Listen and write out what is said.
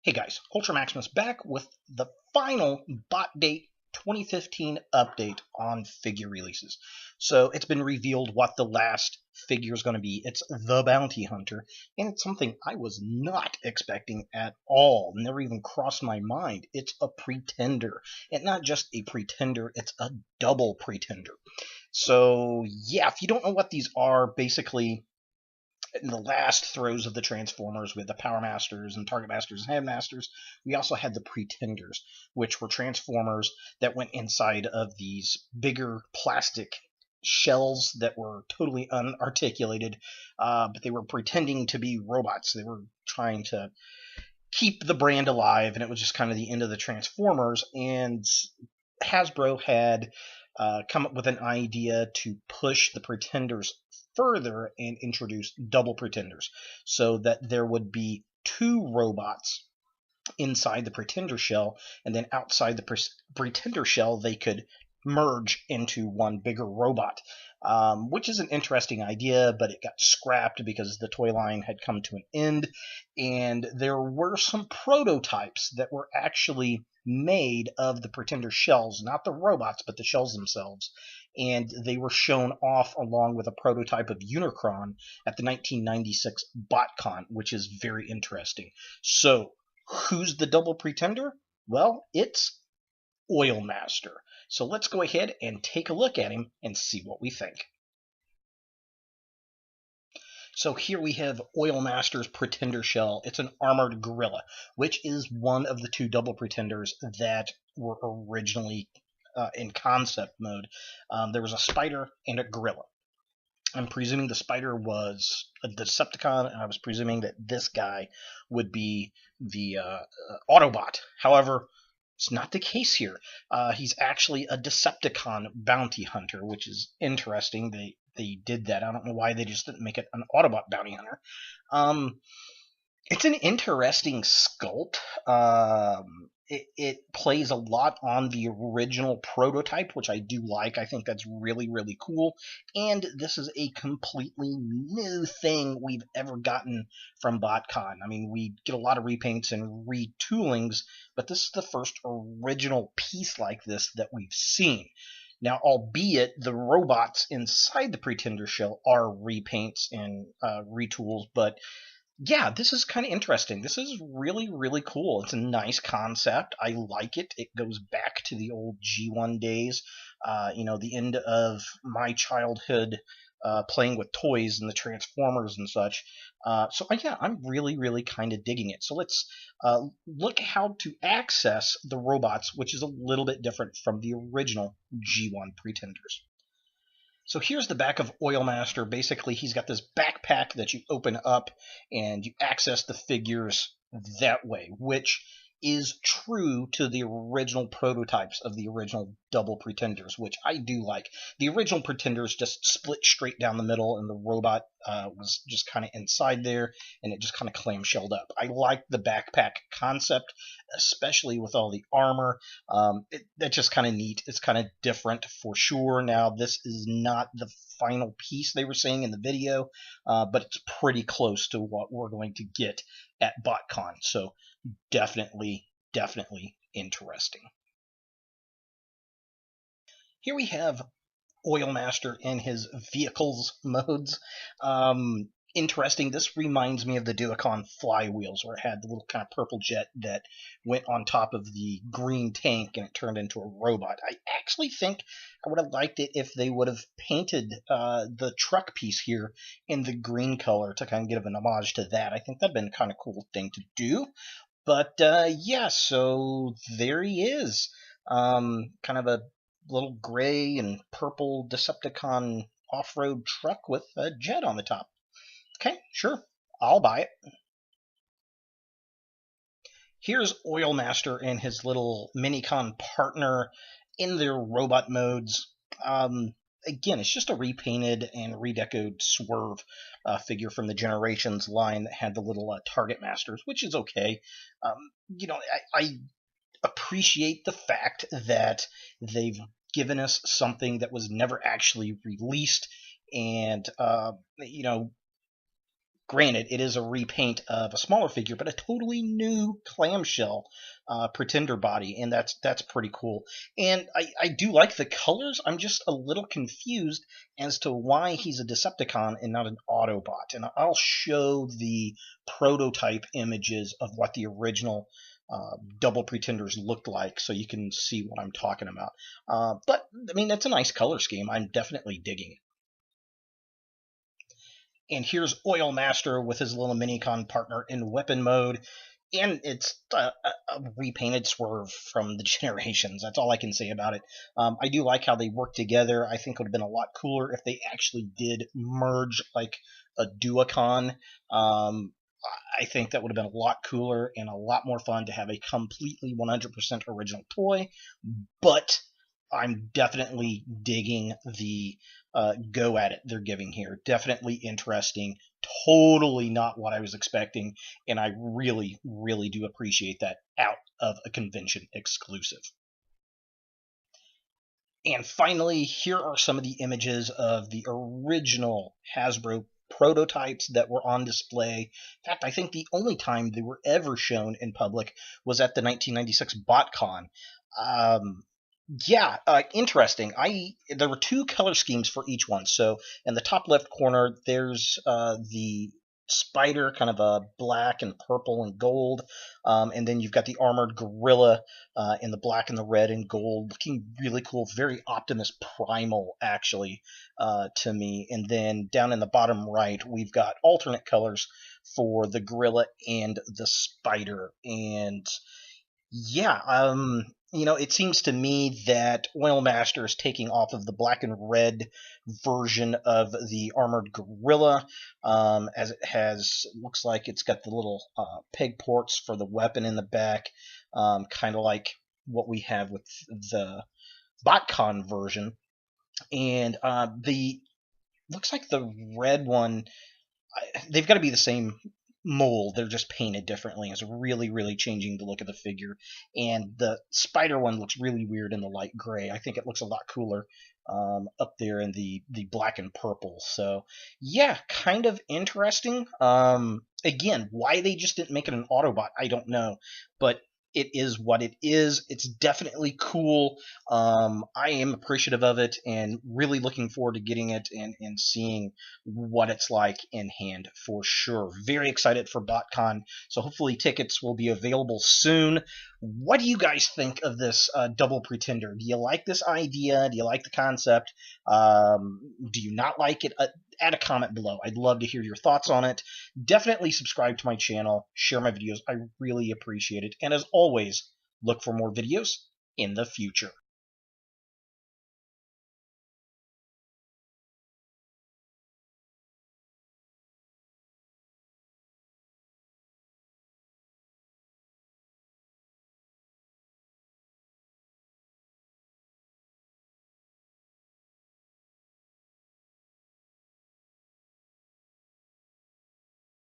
Hey guys, Ultra Maximus back with the final Bot Date 2015 update on figure releases. So it's been revealed what the last figure is going to be. It's the Bounty Hunter, and it's something I was not expecting at all. Never even crossed my mind. It's a Pretender, and not just a Pretender, it's a Double Pretender. So yeah, if you don't know what these are, basically in the last throes of the Transformers with the Power Masters and Target Masters and Headmasters, we also had the Pretenders, which were Transformers that went inside of these bigger plastic shells that were totally unarticulated, but they were pretending to be robots. They were trying to keep the brand alive, and it was just kind of the end of the Transformers, and Hasbro had come up with an idea to push the Pretenders further and introduce Double Pretenders, so that there would be two robots inside the Pretender shell, and then outside the Pretender shell they could merge into one bigger robot, which is an interesting idea, but it got scrapped because the toy line had come to an end, and there were some prototypes that were actually made of the Pretender shells, not the robots, but the shells themselves, and they were shown off along with a prototype of Unicron at the 1996 Botcon, which is very interesting. So, who's the Double Pretender? Well, it's Oilmaster. So let's go ahead and take a look at him and see what we think. So here we have Oilmaster's Pretender shell. It's an armored gorilla, which is one of the two Double Pretenders that were originally in concept mode. There was a spider and a gorilla. I'm presuming the spider was a Decepticon, and I was presuming that this guy would be the Autobot. However, it's not the case here. He's actually a Decepticon bounty hunter, which is interesting. They did that. I don't know why they just didn't make it an Autobot bounty hunter. It's an interesting sculpt. It plays a lot on the original prototype, which I do like. I think that's really, really cool. And this is a completely new thing we've ever gotten from Botcon. I mean, we get a lot of repaints and retoolings, but this is the first original piece like this that we've seen. Now, albeit the robots inside the Pretender shell are repaints and retools, but yeah, this is kind of interesting. This is really, really cool. It's a nice concept. I like it. It goes back to the old G1 days, the end of my childhood playing with toys and the Transformers and such. Yeah, I'm really, really kind of digging it. So let's look how to access the robots, which is a little bit different from the original G1 Pretenders. So here's the back of Oilmaster. Basically, he's got this backpack that you open up and you access the figures that way, which is true to the original prototypes of the original Double Pretenders, which I do like. The original Pretenders just split straight down the middle, and the robot was just kind of inside there, and it just kind of clamshelled up. I like the backpack concept, especially with all the armor. That's just kind of neat. It's kind of different for sure. Now, this is not the final piece they were saying in the video, but it's pretty close to what we're going to get at Botcon. So definitely interesting. Here we have Oilmaster in his vehicles modes. Interesting. This reminds me of the Duocon flywheels, where it had the little kind of purple jet that went on top of the green tank and it turned into a robot. I actually think I would have liked it if they would have painted the truck piece here in the green color to kind of give an homage to that. I think that'd been kind of cool thing to do. But yeah, so there he is. Kind of a little gray and purple Decepticon off-road truck with a jet on the top. Okay, sure, I'll buy it. Here's Oilmaster and his little Minicon partner in their robot modes. Again, it's just a repainted and redecoed Swerve figure from the Generations line that had the little Target Masters, which is okay. I appreciate the fact that they've given us something that was never actually released, and granted, it is a repaint of a smaller figure, but a totally new clamshell Pretender body, and that's pretty cool. And I do like the colors. I'm just a little confused as to why he's a Decepticon and not an Autobot. And I'll show the prototype images of what the original Double Pretenders looked like, so you can see what I'm talking about. But I mean, it's a nice color scheme. I'm definitely digging it. And here's Oilmaster with his little Minicon partner in weapon mode. And it's a repainted Swerve from the Generations. That's all I can say about it. I do like how they work together. I think it would have been a lot cooler if they actually did merge like a Duocon. I think that would have been a lot cooler and a lot more fun to have a completely 100% original toy. But I'm definitely digging the go at it they're giving here. Definitely interesting. Totally not what I was expecting, and I really, really do appreciate that out of a convention exclusive. And finally, here are some of the images of the original Hasbro prototypes that were on display. In fact, I think the only time they were ever shown in public was at the 1996 Botcon. Interesting. There were two color schemes for each one. So in the top left corner, there's the spider, kind of a black and purple and gold, and then you've got the armored gorilla in the black and the red and gold, looking really cool, very Optimus Primal actually to me. And then down in the bottom right, we've got alternate colors for the gorilla and the spider. And it seems to me that Oilmaster is taking off of the black and red version of the armored gorilla, as looks like it's got the little peg ports for the weapon in the back, kind of like what we have with the Botcon version. And looks like the red one, they've got to be the same mold. They're just painted differently. It's really, really changing the look of the figure. And the spider one looks really weird in the light gray. I think it looks a lot cooler up there in the black and purple. So yeah, kind of interesting. Again, why they just didn't make it an Autobot, I don't know. But it is what it is. It's definitely cool. I am appreciative of it and really looking forward to getting it and seeing what it's like in hand for sure. Very excited for Botcon, so hopefully tickets will be available soon. What do you guys think of this Double Pretender? Do you like this idea? Do you like the concept? Do you not like it? Add a comment below. I'd love to hear your thoughts on it. Definitely subscribe to my channel, share my videos. I really appreciate it. And as always, look for more videos in the future.